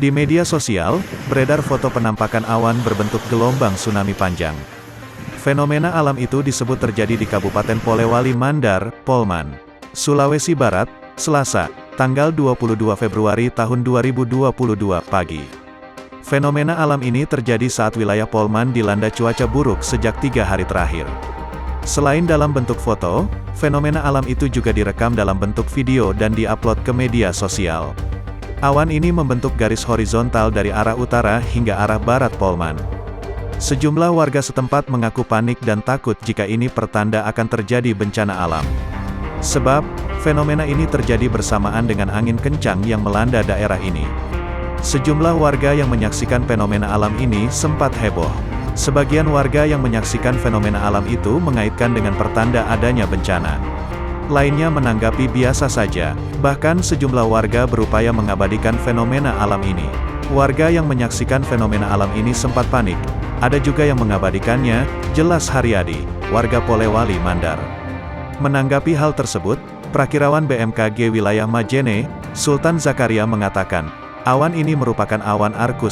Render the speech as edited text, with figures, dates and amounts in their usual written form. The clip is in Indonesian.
Di media sosial, beredar foto penampakan awan berbentuk gelombang tsunami panjang. Fenomena alam itu disebut terjadi di Kabupaten Polewali Mandar, Polman, Sulawesi Barat, Selasa, tanggal 22 Februari tahun 2022 pagi. Fenomena alam ini terjadi saat wilayah Polman dilanda cuaca buruk sejak 3 hari terakhir. Selain dalam bentuk foto, fenomena alam itu juga direkam dalam bentuk video dan diupload ke media sosial. Awan ini membentuk garis horizontal dari arah utara hingga arah barat Polman. Sejumlah warga setempat mengaku panik dan takut jika ini pertanda akan terjadi bencana alam. Sebab, fenomena ini terjadi bersamaan dengan angin kencang yang melanda daerah ini. Sejumlah warga yang menyaksikan fenomena alam ini sempat heboh. Sebagian warga yang menyaksikan fenomena alam itu mengaitkan dengan pertanda adanya bencana. Lainnya menanggapi biasa saja, bahkan sejumlah warga berupaya mengabadikan fenomena alam ini. Warga yang menyaksikan fenomena alam ini sempat panik. Ada juga yang mengabadikannya, jelas Haryadi, warga Polewali Mandar. Menanggapi hal tersebut, Prakirawan BMKG wilayah Majene, Sultan Zakaria mengatakan, awan ini merupakan awan arkus